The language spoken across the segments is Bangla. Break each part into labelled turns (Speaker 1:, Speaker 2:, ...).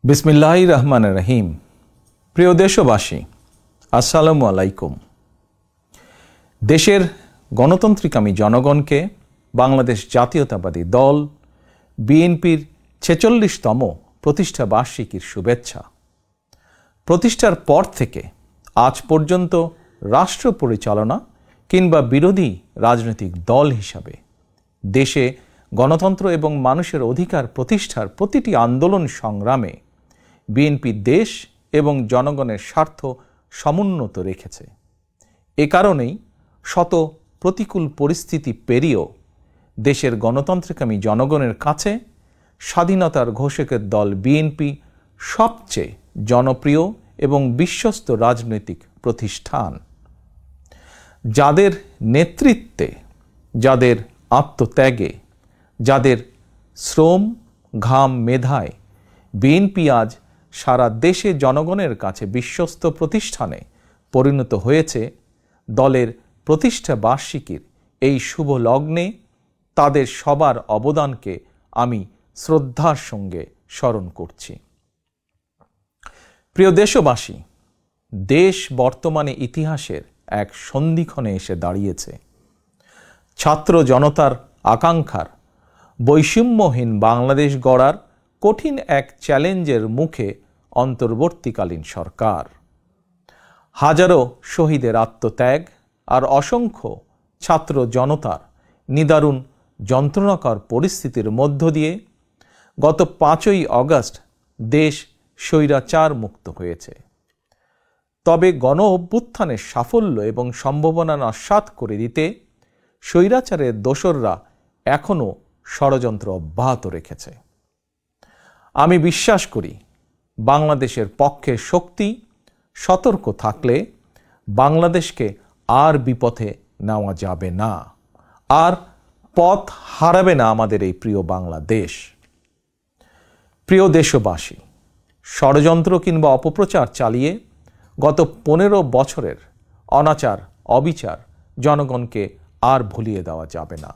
Speaker 1: বিসমিল্লাহির রহমানির রহিম। প্রিয় দেশবাসী, আসসালামু আলাইকুম। দেশের গণতান্ত্রিকামী জনগণকে বাংলাদেশ জাতীয়তাবাদী দল বিএনপির ৪৬তম প্রতিষ্ঠা বার্ষিকীর শুভেচ্ছা। প্রতিষ্ঠার পর থেকে আজ পর্যন্ত রাষ্ট্র পরিচালনা কিংবা বিরোধী রাজনৈতিক দল হিসাবে দেশে গণতন্ত্র এবং মানুষের অধিকার প্রতিষ্ঠার প্রতিটি আন্দোলন সংগ্রামে বিএনপি দেশ এবং জনগণের স্বার্থ সমুন্নত রেখেছে। এ কারণেই শত প্রতিকূল পরিস্থিতি পেরিয়েও দেশের গণতান্ত্রিকামী জনগণের কাছে স্বাধীনতার ঘোষকের দল বিএনপি সবচেয়ে জনপ্রিয় এবং বিশ্বস্ত রাজনৈতিক প্রতিষ্ঠান। যাদের নেতৃত্বে, যাদের আত্মত্যাগে, যাদের শ্রম ঘাম মেধায় বিএনপি আজ সারা দেশে জনগণের কাছে বিশ্বস্ত প্রতিষ্ঠানে পরিণত হয়েছে, দলের প্রতিষ্ঠা বার্ষিকীর এই শুভ লগ্নে তাদের সবার অবদানকে আমি শ্রদ্ধার সঙ্গে স্মরণ করছি। প্রিয় দেশবাসী, দেশ বর্তমানে ইতিহাসের এক সন্ধিক্ষণে এসে দাঁড়িয়েছে। ছাত্র জনতার আকাঙ্ক্ষার বৈষম্যহীন বাংলাদেশ গড়ার কঠিন এক চ্যালেঞ্জের মুখে অন্তর্বর্তীকালীন সরকার। হাজারো শহীদের আত্মত্যাগ আর অসংখ্য ছাত্র জনতার নিদারুণ যন্ত্রণাকর পরিস্থিতির মধ্য দিয়ে গত ৫ই আগস্ট দেশ স্বৈরাচার মুক্ত হয়েছে। তবে গণ অভ্যুত্থানের সাফল্য এবং সম্ভাবনা নস্যাৎ করে দিতে স্বৈরাচারের দোসররা এখনও ষড়যন্ত্র অব্যাহত রেখেছে। আমি বিশ্বাস করি, বাংলাদেশের পক্ষে শক্তি সতর্ক থাকলে বাংলাদেশকে আর বিপথে নেওয়া যাবে না, আর পথ হারাবে না আমাদের এই প্রিয় বাংলাদেশ। প্রিয় দেশবাসী, ষড়যন্ত্র কিংবা অপপ্রচার চালিয়ে গত ১৫ বছরের অনাচার অবিচার জনগণকে আর ভুলিয়ে দেওয়া যাবে না।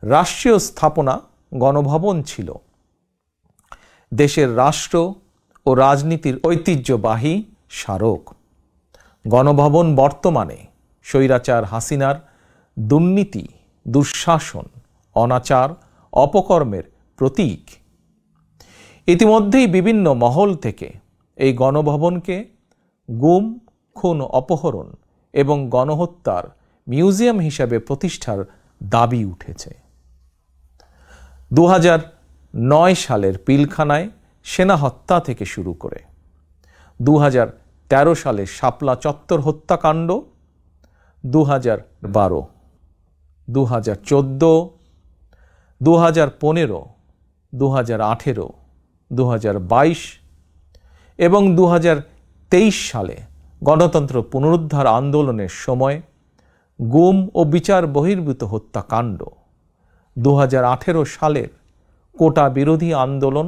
Speaker 1: রাষ্ট্রীয় স্থাপনা গণভবন ছিল দেশের রাষ্ট্র ও রাজনীতির ঐতিহ্যবাহী স্মারক। গণভবন বর্তমানে স্বৈরাচার হাসিনার দুর্নীতি, দুঃশাসন, অনাচার, অপকর্মের প্রতীক। ইতিমধ্যেই বিভিন্ন মহল থেকে এই গণভবনকে গুম, খুন, অপহরণ এবং গণহত্যার মিউজিয়াম হিসাবে প্রতিষ্ঠার দাবি উঠেছে। ২০০৯ সালের পিলখানায় সেনা হত্যা থেকে শুরু করে ২০১৩ সালের শাপলা চত্বর হত্যাকাণ্ড, ২০১২, ২০১৪, ২০১৫, ২০১৮, ২০২২ এবং ২০২৩ সালে গণতন্ত্র পুনরুদ্ধার আন্দোলনের সময় গুম ও বিচার বহির্ভূত হত্যাকাণ্ড, ২০১৮ সালের কোটা বিরোধী আন্দোলন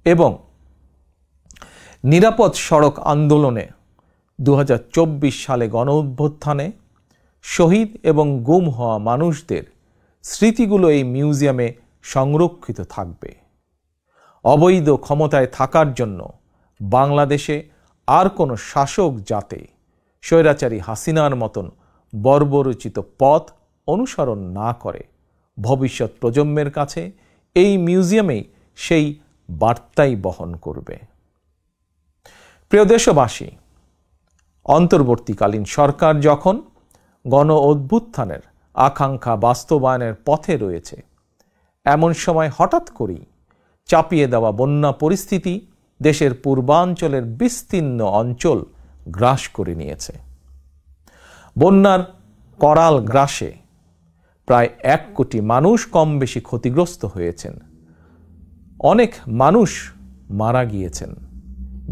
Speaker 1: এবং নিরাপদ সড়ক আন্দোলনে, ২০২৪ সালে গণ অভ্যুত্থানে শহীদ এবং গুম হওয়া মানুষদের স্মৃতিগুলো এই মিউজিয়ামে সংরক্ষিত থাকবে। অবৈধ ক্ষমতায় থাকার জন্য বাংলাদেশে আর কোনো শাসক যাতে স্বৈরাচারী হাসিনার মতন বর্বরচিত পথ অনুসরণ না করে, ভবিষ্যৎ প্রজন্মের কাছে এই মিউজিয়ামেই সেই বার্তাই বহন করবে। প্রিয় দেশবাসী, অন্তর্বর্তীকালীন সরকার যখন গণ অভ্যুত্থানের আকাঙ্ক্ষা বাস্তবায়নের পথে রয়েছে, এমন সময় হঠাৎ করেই চাপিয়ে দেওয়া বন্যা পরিস্থিতি দেশের পূর্বাঞ্চলের বিস্তীর্ণ অঞ্চল গ্রাস করে নিয়েছে। বন্যার করাল গ্রাসে প্রায় ১ কোটি মানুষ কম বেশি ক্ষতিগ্রস্ত হয়েছেন। অনেক মানুষ মারা গিয়েছেন,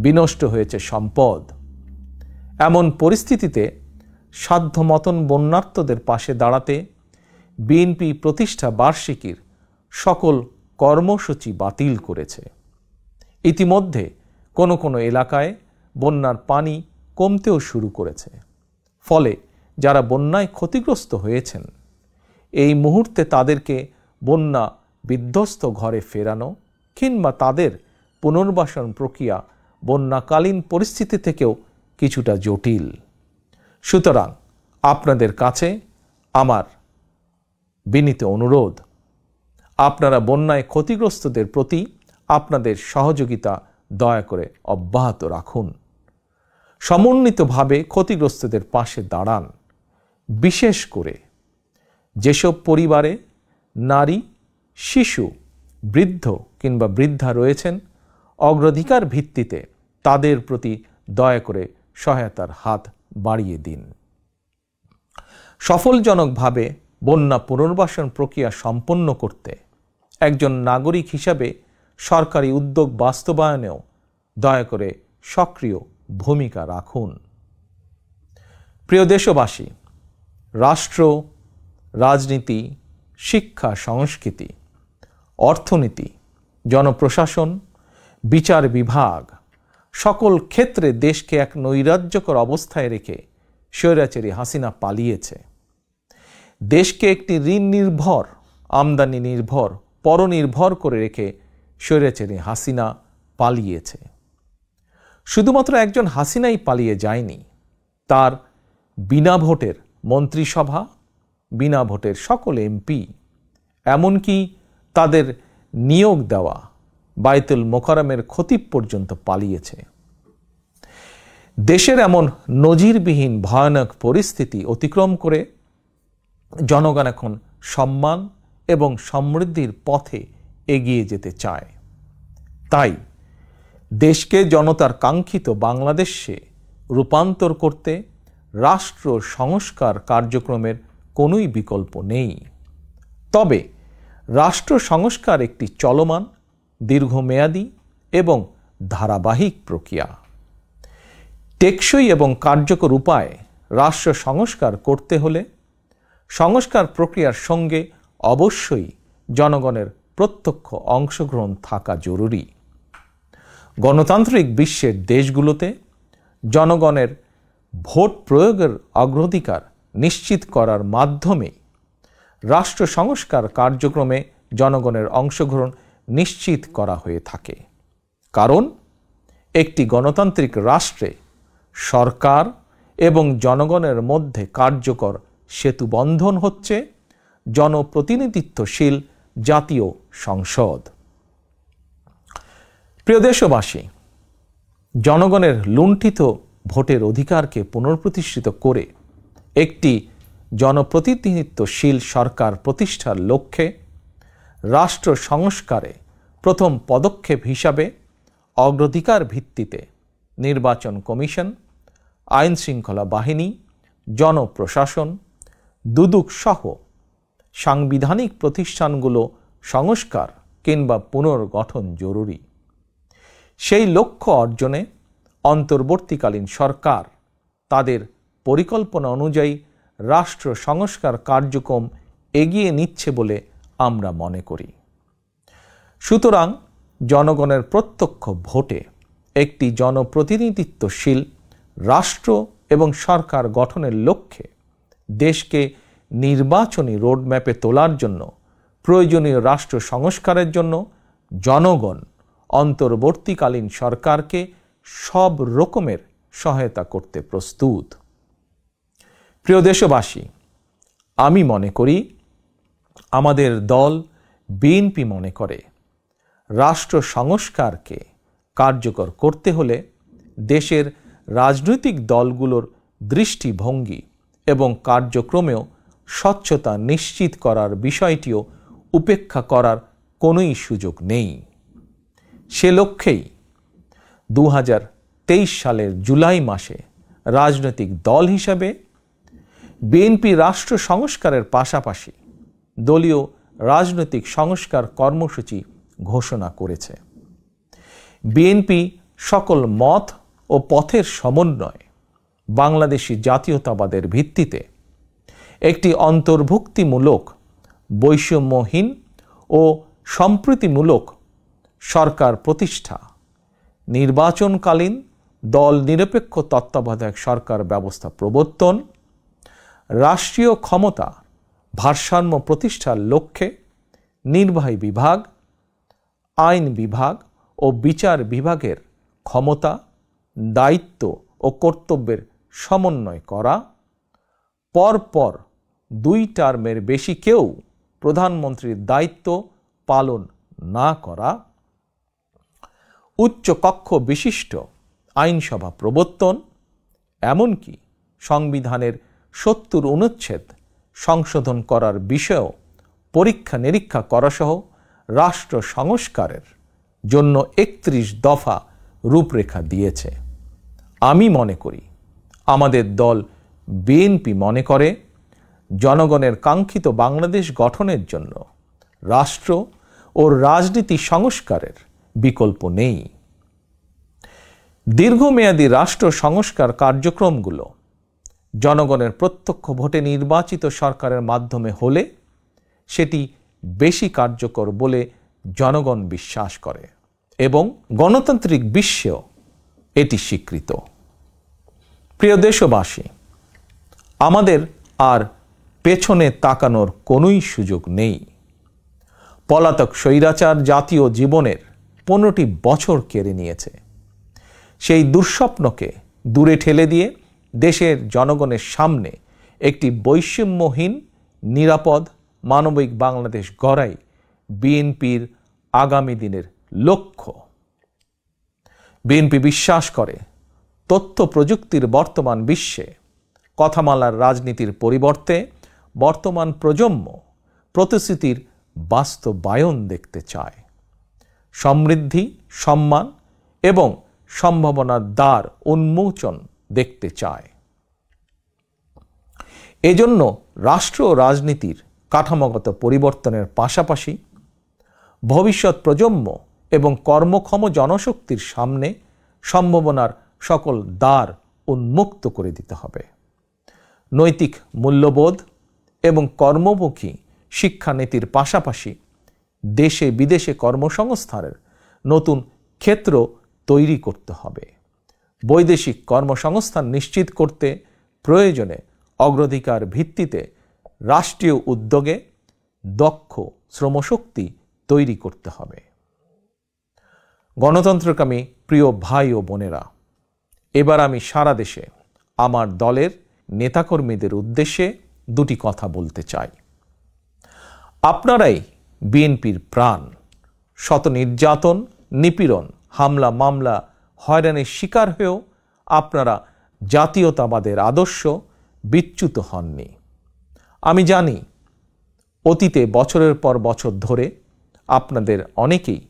Speaker 1: বিনষ্ট হয়েছে সম্পদ। এমন পরিস্থিতিতে সাধ্যমতন বন্যার্তদের পাশে দাঁড়াতে বিএনপি প্রতিষ্ঠা বার্ষিকীর সকল কর্মসূচি বাতিল করেছে। ইতিমধ্যে কোনো কোনো এলাকায় বন্যার পানি কমতেও শুরু করেছে। ফলে যারা বন্যায় ক্ষতিগ্রস্ত হয়েছেন, এই মুহূর্তে তাদেরকে বন্যা বিধ্বস্ত ঘরে ফেরানো কিংবা তাদের পুনর্বাসন প্রক্রিয়া বন্যাকালীন পরিস্থিতি থেকেও কিছুটা জটিল। সুতরাং আপনাদের কাছে আমার বিনীত অনুরোধ, আপনারা বন্যায় ক্ষতিগ্রস্তদের প্রতি আপনাদের সহযোগিতা দয়া করে অব্যাহত রাখুন। সমন্বিতভাবে ক্ষতিগ্রস্তদের পাশে দাঁড়ান। বিশেষ করে যেসব পরিবারে নারী, শিশু, বৃদ্ধ কিংবা বৃদ্ধা রয়েছেন, অগ্রাধিকার ভিত্তিতে তাদের প্রতি দয়া করে সহায়তার হাত বাড়িয়ে দিন। সফলজনকভাবে বন্যা পুনর্বাসন প্রক্রিয়া সম্পন্ন করতে একজন নাগরিক হিসাবে সরকারি উদ্যোগ বাস্তবায়নেও দয়া করে সক্রিয় ভূমিকা রাখুন। প্রিয় দেশবাসী, রাষ্ট্র, রাজনীতি, শিক্ষা, সংস্কৃতি, অর্থনীতি, জনপ্রশাসন, বিচার বিভাগ সকল ক্ষেত্রে দেশকে এক নৈরাজ্যকর অবস্থায় রেখে স্বৈরাচারী হাসিনা পালিয়েছে। দেশকে একটি ঋণ নির্ভর, আমদানি নির্ভর, পরনির্ভর করে রেখে স্বৈরাচারী হাসিনা পালিয়েছে। শুধুমাত্র একজন হাসিনাই পালিয়ে যায়নি, তার বিনা ভোটের মন্ত্রিসভা, বিনা ভোটের সকল এমপি, এমনকি তাদের নিয়োগ দেওয়া বায়তুল মোকাররমের খতিব পর্যন্ত পালিয়েছে। দেশের এমন নজিরবিহীন ভয়ানক পরিস্থিতি অতিক্রম করে জনগণ এখন সম্মান এবং সমৃদ্ধির পথে এগিয়ে যেতে চায়। তাই দেশকে জনতার কাঙ্ক্ষিত বাংলাদেশে রূপান্তর করতে রাষ্ট্র সংস্কার কার্যক্রমের কোনোই বিকল্প নেই। তবে রাষ্ট্র সংস্কার একটি চলমান, দীর্ঘমেয়াদী এবং ধারাবাহিক প্রক্রিয়া। টেকসই এবং কার্যকর উপায়ে রাষ্ট্র সংস্কার করতে হলে সংস্কার প্রক্রিয়ার সঙ্গে অবশ্যই জনগণের প্রত্যক্ষ অংশগ্রহণ থাকা জরুরি। গণতান্ত্রিক বিশ্বের দেশগুলোতে জনগণের ভোট প্রয়োগের অগ্রাধিকার নিশ্চিত করার মাধ্যমে রাষ্ট্র সংস্কার কার্যক্রমে জনগণের অংশগ্রহণ নিশ্চিত করা হয়ে থাকে। কারণ একটি গণতান্ত্রিক রাষ্ট্রে সরকার এবং জনগণের মধ্যে কার্যকর সেতুবন্ধন হচ্ছে জনপ্রতিনিধিত্বশীল জাতীয় সংসদ। প্রিয় দেশবাসী, জনগণের লুণ্ঠিত ভোটের অধিকারকে পুনঃপ্রতিষ্ঠিত করে একটি জনপ্রতিনিধিত্বশীল সরকার প্রতিষ্ঠার লক্ষ্যে রাষ্ট্র সংস্কারে প্রথম পদক্ষেপ হিসাবে অগ্রাধিকার ভিত্তিতে নির্বাচন কমিশন, আইন শৃঙ্খলা বাহিনী, জনপ্রশাসন, দুদক সহ সাংবিধানিক প্রতিষ্ঠানগুলো সংস্কার কিংবা পুনর্গঠন জরুরি। সেই লক্ষ্য অর্জনে অন্তর্বর্তীকালীন সরকার তাদের পরিকল্পনা অনুযায়ী রাষ্ট্র সংস্কার কার্যক্রম এগিয়ে নিচ্ছে বলে আমরা মনে করি। সুতরাং জনগণের প্রত্যক্ষ ভোটে একটি জনপ্রতিনিধিত্বশীল রাষ্ট্র এবং সরকার গঠনের লক্ষ্যে দেশকে নির্বাচনী রোডম্যাপে তোলার জন্য প্রয়োজনীয় রাষ্ট্র সংস্কারের জন্য জনগণ অন্তর্বর্তীকালীন সরকারকে সব রকমের সহায়তা করতে প্রস্তুত। প্রিয় দেশবাসী, আমি মনে করি, আমাদের দল বিএনপি মনে করে, রাষ্ট্র সংস্কারকে কার্যকর করতে হলে দেশের রাজনৈতিক দলগুলোর দৃষ্টিভঙ্গি এবং কার্যক্রমেও স্বচ্ছতা নিশ্চিত করার বিষয়টিও উপেক্ষা করার কোনোই সুযোগ নেই। সে লক্ষ্যেই 2023 সালের জুলাই মাসে রাজনৈতিক দল হিসাবে বিএনপি রাষ্ট্র সংস্কারের পাশাপাশি দলীয় রাজনৈতিক সংস্কার কর্মসূচি ঘোষণা করেছে। বিএনপি সকল মত ও পথের সমন্বয়ে বাংলাদেশি জাতীয়তাবাদের ভিত্তিতে একটি অন্তর্ভুক্তিমূলক, বৈষম্যহীন ও সম্প্রীতিমূলক সরকার প্রতিষ্ঠা, নির্বাচনকালীন দল নিরপেক্ষ তত্ত্বাবধায়ক সরকার ব্যবস্থা প্রবর্তন, রাষ্ট্রীয় ক্ষমতা ভারসাম্য প্রতিষ্ঠার লক্ষ্যে নির্বাহী বিভাগ, আইন বিভাগ ও বিচার বিভাগের ক্ষমতা, দায়িত্ব ও কর্তব্যের সমন্বয় করা, পরপর 2 টার্মের বেশি কেউ প্রধানমন্ত্রীর দায়িত্ব পালন না করা, উচ্চ কক্ষ বিশিষ্ট আইনসভা প্রবর্তন, এমনকি সংবিধানের 70 অনুচ্ছেদ সংশোধন করার বিষয়েও পরীক্ষা নিরীক্ষা করাসহ রাষ্ট্র সংস্কারের জন্য 31 দফা রূপরেখা দিয়েছে। আমি মনে করি, আমাদের দল বিএনপি মনে করে, জনগণের কাঙ্ক্ষিত বাংলাদেশ গঠনের জন্য রাষ্ট্র ও রাজনীতি সংস্কারের বিকল্প নেই। দীর্ঘমেয়াদী রাষ্ট্র সংস্কার কার্যক্রমগুলো জনগণের প্রত্যক্ষ ভোটে নির্বাচিত সরকারের মাধ্যমে হলে সেটি বেশি কার্যকর বলে জনগণ বিশ্বাস করে এবং গণতান্ত্রিক বিশ্বেও এটি স্বীকৃত। প্রিয় দেশবাসী, আমাদের আর পেছনে তাকানোর কোনোই সুযোগ নেই। পলাতক স্বৈরাচার জাতীয় জীবনের 15টি বছর কেড়ে নিয়েছে। সেই দুঃস্বপ্নকে দূরে ঠেলে দিয়ে দেশের জনগণের সামনে একটি বৈষম্যহীন, নিরাপদ, মানবিক বাংলাদেশ গড়াই বিএনপির আগামী দিনের লক্ষ্য। বিএনপি বিশ্বাস করে, তথ্য প্রযুক্তির বর্তমান বিশ্বে কথামালার রাজনীতির পরিবর্তে বর্তমান প্রজন্ম প্রতিশ্রুতির বাস্তবায়ন দেখতে চায়। সমৃদ্ধি, সম্মান এবং সম্ভাবনার দ্বার উন্মোচন দেখতে চায়। এজন্য রাষ্ট্র রাজনীতির কাঠামোগত পরিবর্তনের পাশাপাশি ভবিষ্যৎ প্রজন্ম এবং কর্মক্ষম জনশক্তির সামনে সম্ভাবনার সকল দ্বার উন্মুক্ত করে দিতে হবে। নৈতিক মূল্যবোধ এবং কর্মমুখী শিক্ষানীতির পাশাপাশি দেশে বিদেশে কর্মসংস্থানের নতুন ক্ষেত্র তৈরি করতে হবে। বৈদেশিক কর্মসংস্থান নিশ্চিত করতে প্রয়োজনে অগ্রাধিকার ভিত্তিতে রাষ্ট্রীয় উদ্যোগে দক্ষ শ্রমশক্তি তৈরি করতে হবে। গণতন্ত্রকামী প্রিয় ভাই ও বোনেরা, এবার আমি সারা দেশে আমার দলের নেতাকর্মীদের উদ্দেশ্যে 2টি কথা বলতে চাই। আপনারাই বিএনপির প্রাণ। শত নির্যাতন, নিপীড়ন, হামলা, মামলা, হয়রানির শিকার হয়েও আপনারা জাতীয়তাবাদের আদর্শ বিচ্যুত হননি। আমি জানি, অতীতে বছরের পর বছর ধরে আপনাদের অনেকেই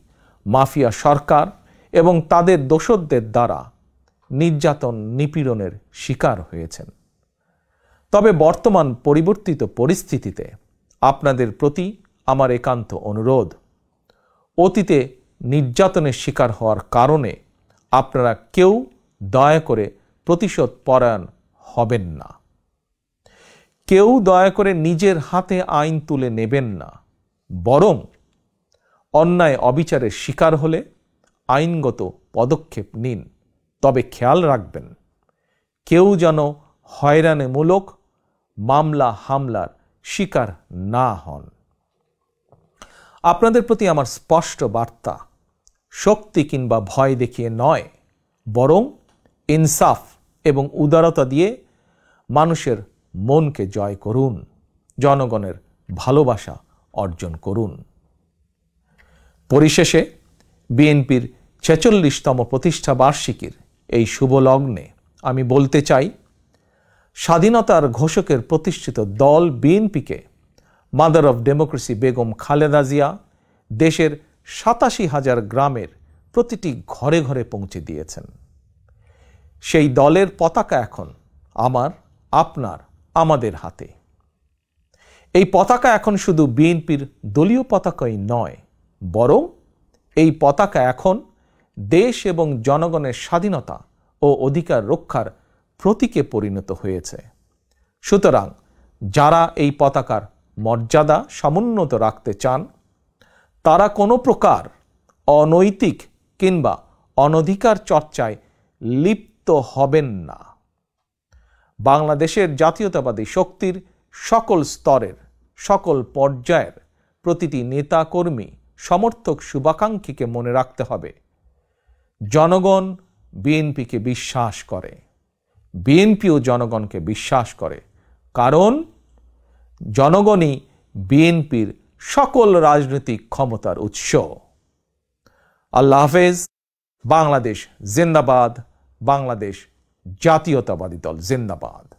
Speaker 1: মাফিয়া সরকার এবং তাদের দোসরদের দ্বারা নির্যাতন, নিপীড়নের শিকার হয়েছেন। তবে বর্তমান পরিবর্তিত পরিস্থিতিতে আপনাদের প্রতি আমার একান্ত অনুরোধ, অতীতে নির্যাতনের শিকার হওয়ার কারণে আপনারা কেউ দয়া করে প্রতিশোধ পরায়ণ হবেন না। কেউ দয়া করে নিজের হাতে আইন তুলে নেবেন না। বরং অন্যায় অবিচারের শিকার হলে আইনগত পদক্ষেপ নিন। তবে খেয়াল রাখবেন, কেউ যেন হয়রানিমূলক মামলা হামলার শিকার না হন। আপনাদের প্রতি আমার স্পষ্ট বার্তা, শক্তি কিংবা ভয় দেখিয়ে নয়, বরং ইনসাফ এবং উদারতা দিয়ে মানুষের মনকে জয় করুন, জনগণের ভালোবাসা অর্জন করুন। পরিশেষে বিএনপির 46তম প্রতিষ্ঠা বার্ষিকীর এই শুভ লগ্নে আমি বলতে চাই, স্বাধীনতার ঘোষকের প্রতিষ্ঠিত দল বিএনপিকে mother of democracy Begum Khaleda Zia দেশের 87,000 গ্রামের প্রতিটি ঘরে ঘরে পৌঁছে দিয়েছেন। সেই দলের পতাকা এখন আমার, আপনার, আমাদের হাতে। এই পতাকা এখন শুধু বিএনপির দলীয় পতাকাই নয়, বরং এই পতাকা এখন দেশ এবং জনগণের স্বাধীনতা ও অধিকার রক্ষার প্রতীকে পরিণত হয়েছে। সুতরাং যারা এই পতাকার মর্যাদা সমুন্নত রাখতে চান, তারা কোনো প্রকার অনৈতিক কিংবা অনধিকার চর্চায় লিপ্ত হবেন না। বাংলাদেশের জাতীয়তাবাদী শক্তির সকল স্তরের, সকল পর্যায়ের প্রতিটি নেতা কর্মী, সমর্থক, শুভাকাঙ্ক্ষীকে মনে রাখতে হবে, জনগণ বিএনপিকে বিশ্বাস করে, বিএনপিও জনগণকে বিশ্বাস করে, কারণ জনগণই বিএনপির সকল রাজনৈতিক ক্ষমতার উৎস। আল্লাহ হাফেজ। বাংলাদেশ জিন্দাবাদ। বাংলাদেশ জাতীয়তাবাদী দল জিন্দাবাদ।